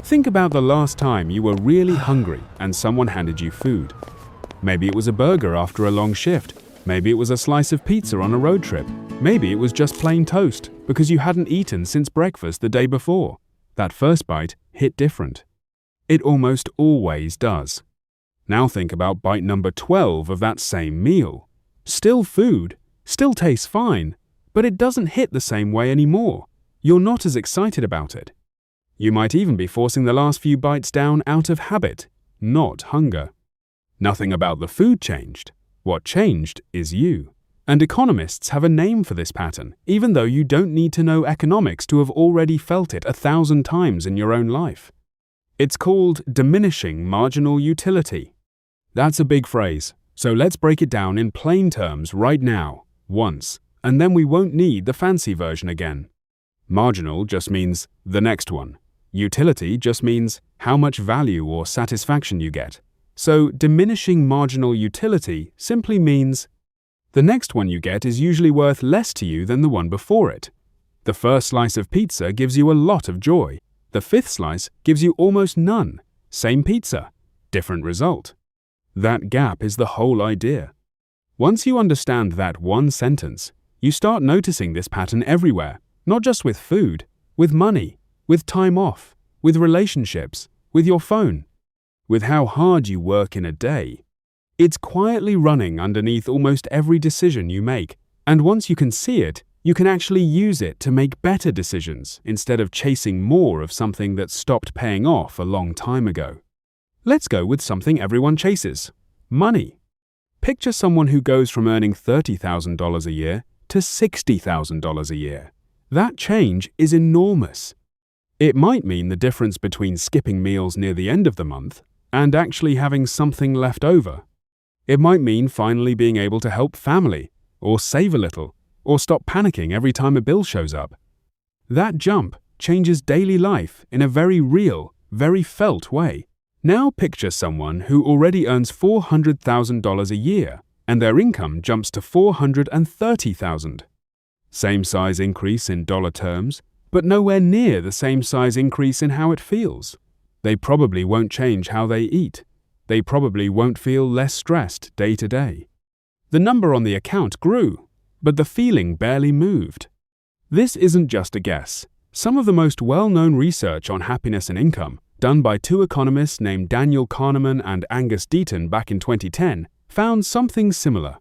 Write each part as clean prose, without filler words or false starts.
Think about the last time you were really hungry and someone handed you food. Maybe it was a burger after a long shift. Maybe it was a slice of pizza on a road trip. Maybe it was just plain toast because you hadn't eaten since breakfast the day before. That first bite hit different. It almost always does. Now think about bite number 12 of that same meal. Still food, still tastes fine, but it doesn't hit the same way anymore. You're not as excited about it. You might even be forcing the last few bites down out of habit, not hunger. Nothing about the food changed. What changed is you. And economists have a name for this pattern, even though you don't need to know economics to have already felt it 1,000 times in your own life. It's called diminishing marginal utility. That's a big phrase, so let's break it down in plain terms right now, once, and then we won't need the fancy version again. Marginal just means the next one. Utility just means how much value or satisfaction you get. So diminishing marginal utility simply means the next one you get is usually worth less to you than the one before it. The first slice of pizza gives you a lot of joy. The fifth slice gives you almost none. Same pizza, different result. That gap is the whole idea. Once you understand that one sentence, you start noticing this pattern everywhere, not just with food, with money, with time off, with relationships, with your phone, with how hard you work in a day. It's quietly running underneath almost every decision you make, and once you can see it, you can actually use it to make better decisions instead of chasing more of something that stopped paying off a long time ago. Let's go with something everyone chases: money. Picture someone who goes from earning $30,000 a year to $60,000 a year. That change is enormous. It might mean the difference between skipping meals near the end of the month and actually having something left over. It might mean finally being able to help family, or save a little, or stop panicking every time a bill shows up. That jump changes daily life in a very real, very felt way. Now picture someone who already earns $400,000 a year, and their income jumps to $430,000. Same size increase in dollar terms, but nowhere near the same size increase in how it feels. They probably won't change how they eat. They probably won't feel less stressed day to day. The number on the account grew, but the feeling barely moved. This isn't just a guess. Some of the most well-known research on happiness and income, done by two economists named Kahneman and Deaton back in 2010, found something similar.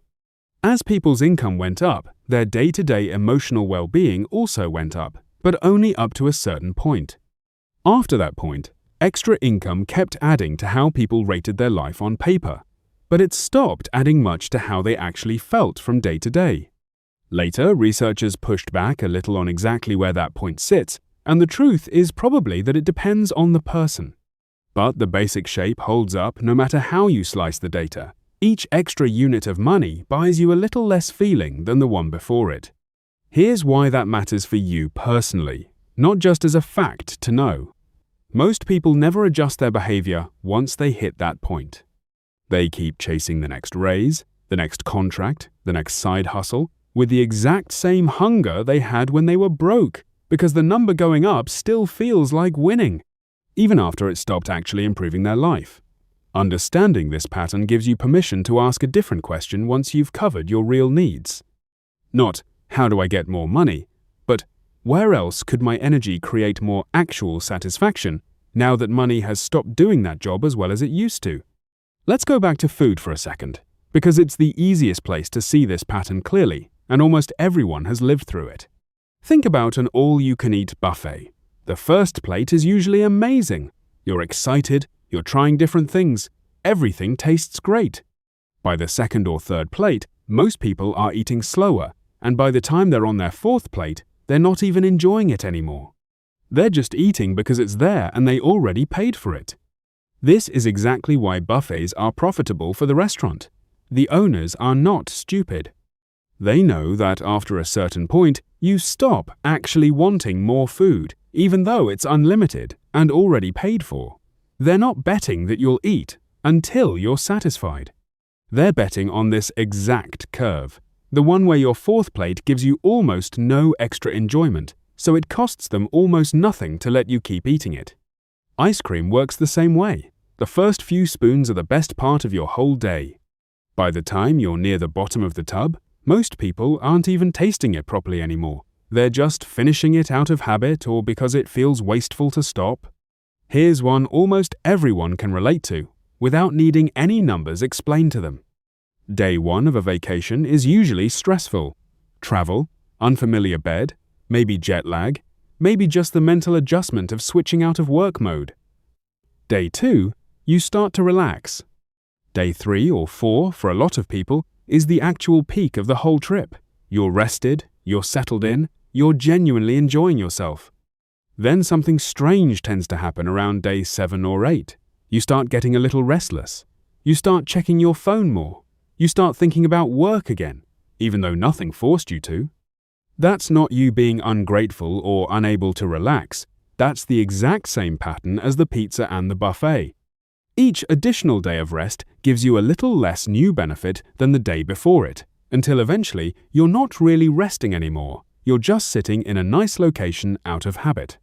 As people's income went up, their day-to-day emotional well-being also went up, but only up to a certain point. After that point, extra income kept adding to how people rated their life on paper, but it stopped adding much to how they actually felt from day to day. Later, researchers pushed back a little on exactly where that point sits, and the truth is probably that it depends on the person. But the basic shape holds up no matter how you slice the data. Each extra unit of money buys you a little less feeling than the one before it. Here's why that matters for you personally, not just as a fact to know. Most people never adjust their behavior once they hit that point. They keep chasing the next raise, the next contract, the next side hustle, with the exact same hunger they had when they were broke, because the number going up still feels like winning, even after it stopped actually improving their life. Understanding this pattern gives you permission to ask a different question once you've covered your real needs. Not, how do I get more money? But, where else could my energy create more actual satisfaction now that money has stopped doing that job as well as it used to? Let's go back to food for a second, because it's the easiest place to see this pattern clearly, and almost everyone has lived through it. Think about an all-you-can-eat buffet. The first plate is usually amazing. You're excited, you're trying different things, everything tastes great. By the second or third plate, most people are eating slower, and by the time they're on their fourth plate, they're not even enjoying it anymore. They're just eating because it's there and they already paid for it. This is exactly why buffets are profitable for the restaurant. The owners are not stupid. They know that after a certain point, you stop actually wanting more food, even though it's unlimited and already paid for. They're not betting that you'll eat until you're satisfied. They're betting on this exact curve, the one where your fourth plate gives you almost no extra enjoyment, so it costs them almost nothing to let you keep eating it. Ice cream works the same way. The first few spoons are the best part of your whole day. By the time you're near the bottom of the tub, most people aren't even tasting it properly anymore. They're just finishing it out of habit or because it feels wasteful to stop. Here's one almost everyone can relate to, without needing any numbers explained to them. Day 1 of a vacation is usually stressful. Travel, unfamiliar bed, maybe jet lag, maybe just the mental adjustment of switching out of work mode. Day 2, you start to relax. Day 3 or 4, for a lot of people, is the actual peak of the whole trip. You're rested, you're settled in, you're genuinely enjoying yourself. Then something strange tends to happen around day 7 or 8. You start getting a little restless. You start checking your phone more. You start thinking about work again, even though nothing forced you to. That's not you being ungrateful or unable to relax. That's the exact same pattern as the pizza and the buffet. Each additional day of rest gives you a little less new benefit than the day before it, until eventually you're not really resting anymore. You're just sitting in a nice location out of habit.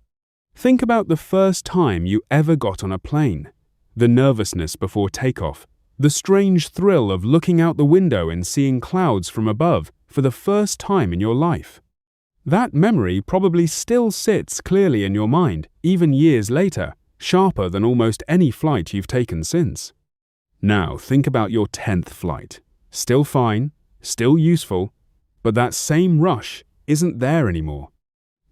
Think about the first time you ever got on a plane. The nervousness before takeoff. The strange thrill of looking out the window and seeing clouds from above for the first time in your life. That memory probably still sits clearly in your mind, even years later, sharper than almost any flight you've taken since. Now think about your 10th flight. Still fine, still useful, but that same rush isn't there anymore.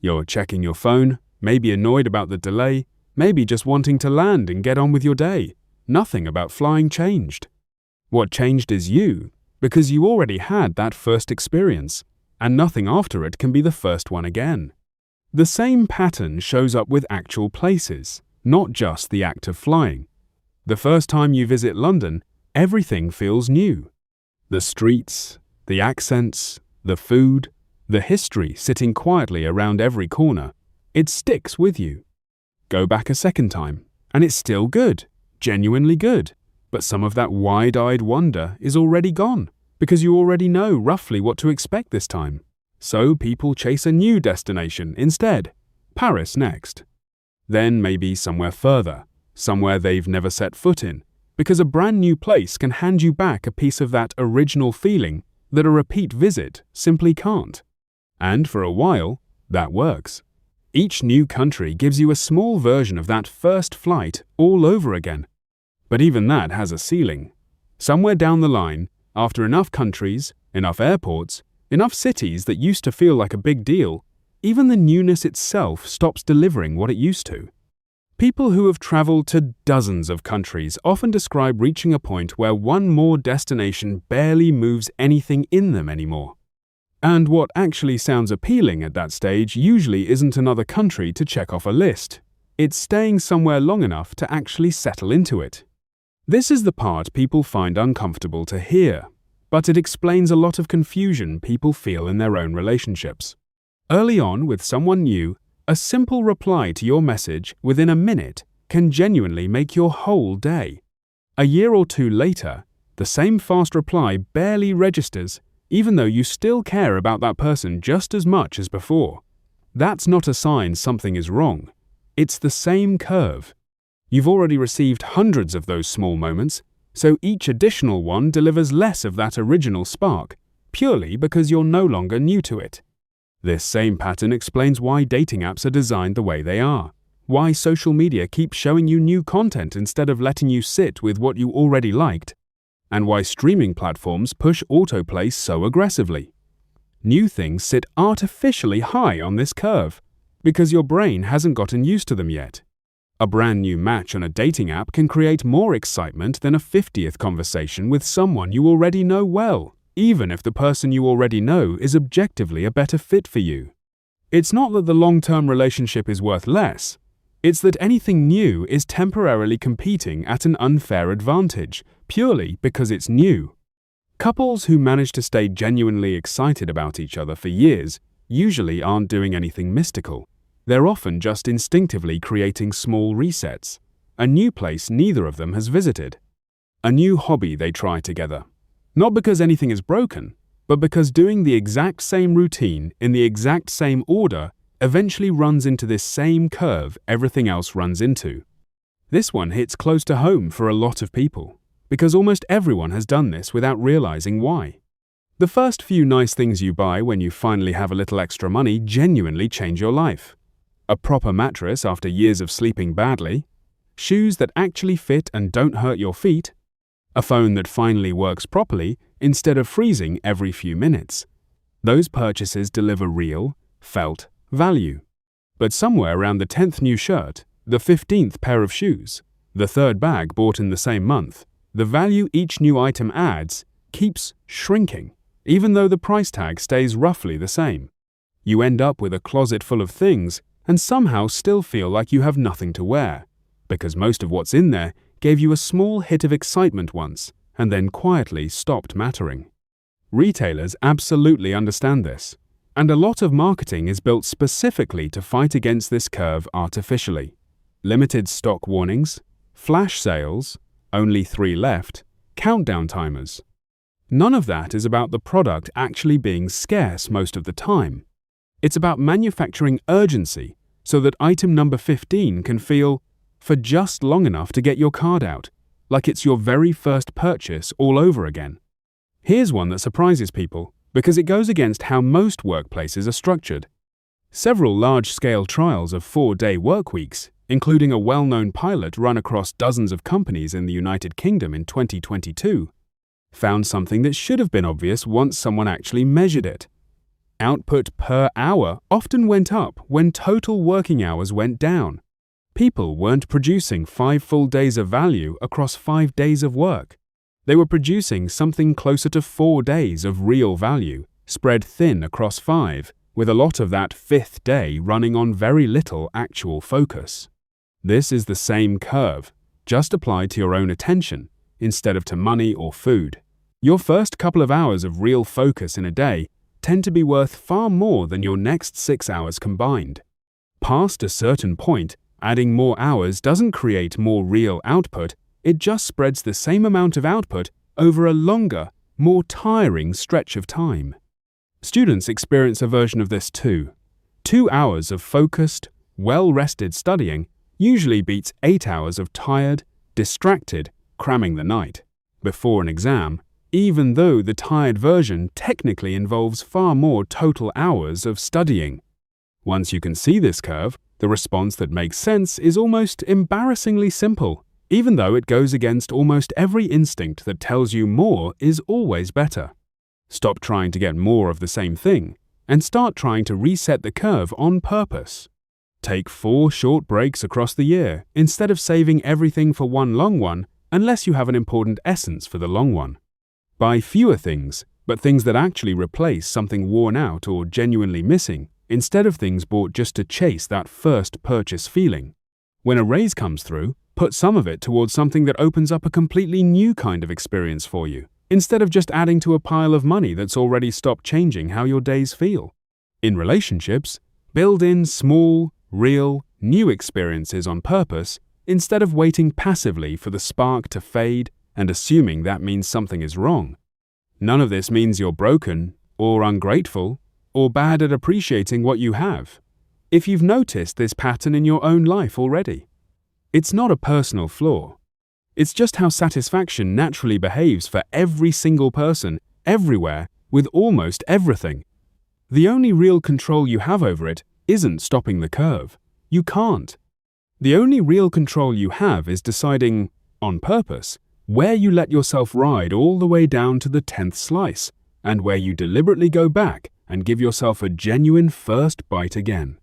You're checking your phone, maybe annoyed about the delay, maybe just wanting to land and get on with your day. Nothing about flying changed. What changed is you, because you already had that first experience, and nothing after it can be the first one again. The same pattern shows up with actual places, not just the act of flying. The first time you visit London, everything feels new. The streets, the accents, the food, the history sitting quietly around every corner. It sticks with you. Go back a second time, and it's still good, genuinely good, but some of that wide-eyed wonder is already gone, because you already know roughly what to expect this time. So people chase a new destination instead. Paris next. Then maybe somewhere further, somewhere they've never set foot in, because a brand new place can hand you back a piece of that original feeling that a repeat visit simply can't. And for a while, that works. Each new country gives you a small version of that first flight all over again. But even that has a ceiling. Somewhere down the line, after enough countries, enough airports, enough cities that used to feel like a big deal, even the newness itself stops delivering what it used to. People who have traveled to dozens of countries often describe reaching a point where one more destination barely moves anything in them anymore. And what actually sounds appealing at that stage usually isn't another country to check off a list. It's staying somewhere long enough to actually settle into it. This is the part people find uncomfortable to hear, but it explains a lot of confusion people feel in their own relationships. Early on with someone new, a simple reply to your message within a minute can genuinely make your whole day. A year or two later, the same fast reply barely registers, even though you still care about that person just as much as before. That's not a sign something is wrong. It's the same curve. You've already received hundreds of those small moments, so each additional one delivers less of that original spark, purely because you're no longer new to it. This same pattern explains why dating apps are designed the way they are, why social media keeps showing you new content instead of letting you sit with what you already liked, and why streaming platforms push autoplay so aggressively. New things sit artificially high on this curve, because your brain hasn't gotten used to them yet. A brand new match on a dating app can create more excitement than a 50th conversation with someone you already know well, even if the person you already know is objectively a better fit for you. It's not that the long-term relationship is worth less. It's that anything new is temporarily competing at an unfair advantage, purely because it's new. Couples who manage to stay genuinely excited about each other for years usually aren't doing anything mystical. They're often just instinctively creating small resets, a new place neither of them has visited, a new hobby they try together. Not because anything is broken, but because doing the exact same routine in the exact same order eventually runs into this same curve everything else runs into. This one hits close to home for a lot of people, because almost everyone has done this without realizing why. The first few nice things you buy when you finally have a little extra money genuinely change your life. A proper mattress after years of sleeping badly, shoes that actually fit and don't hurt your feet, a phone that finally works properly instead of freezing every few minutes. Those purchases deliver real, felt value. But somewhere around the 10th new shirt, the 15th pair of shoes, the 3rd bag bought in the same month, the value each new item adds keeps shrinking, even though the price tag stays roughly the same. You end up with a closet full of things and somehow still feel like you have nothing to wear, because most of what's in there gave you a small hit of excitement once and then quietly stopped mattering. Retailers absolutely understand this, and a lot of marketing is built specifically to fight against this curve artificially. Limited stock warnings, flash sales, only 3 left, countdown timers. None of that is about the product actually being scarce most of the time. It's about manufacturing urgency so that item number 15 can feel for just long enough to get your card out, like it's your very first purchase all over again. Here's one that surprises people because it goes against how most workplaces are structured. Several large-scale trials of 4-day work weeks, including a well-known pilot run across dozens of companies in the United Kingdom in 2022, found something that should have been obvious once someone actually measured it. Output per hour often went up when total working hours went down. People weren't producing 5 full days of value across 5 days of work. They were producing something closer to 4 days of real value, spread thin across 5, with a lot of that 5th day running on very little actual focus. This is the same curve, just applied to your own attention, instead of to money or food. Your first couple of hours of real focus in a day tend to be worth far more than your next 6 hours combined. Past a certain point, adding more hours doesn't create more real output, it just spreads the same amount of output over a longer, more tiring stretch of time. Students experience a version of this too. 2 hours of focused, well-rested studying usually beats 8 hours of tired, distracted, cramming the night before an exam, even though the tired version technically involves far more total hours of studying. Once you can see this curve, the response that makes sense is almost embarrassingly simple, even though it goes against almost every instinct that tells you more is always better. Stop trying to get more of the same thing, and start trying to reset the curve on purpose. Take 4 short breaks across the year instead of saving everything for one long one, unless you have an important essence for the long one. Buy fewer things, but things that actually replace something worn out or genuinely missing, instead of things bought just to chase that first purchase feeling. When a raise comes through, put some of it towards something that opens up a completely new kind of experience for you, instead of just adding to a pile of money that's already stopped changing how your days feel. In relationships, build in small, real, new experiences on purpose instead of waiting passively for the spark to fade and assuming that means something is wrong. None of this means you're broken, or ungrateful, or bad at appreciating what you have, if you've noticed this pattern in your own life already. It's not a personal flaw. It's just how satisfaction naturally behaves for every single person, everywhere, with almost everything. The only real control you have over it isn't stopping the curve. You can't. The only real control you have is deciding, on purpose, where you let yourself ride all the way down to the 10th slice, and where you deliberately go back and give yourself a genuine first bite again.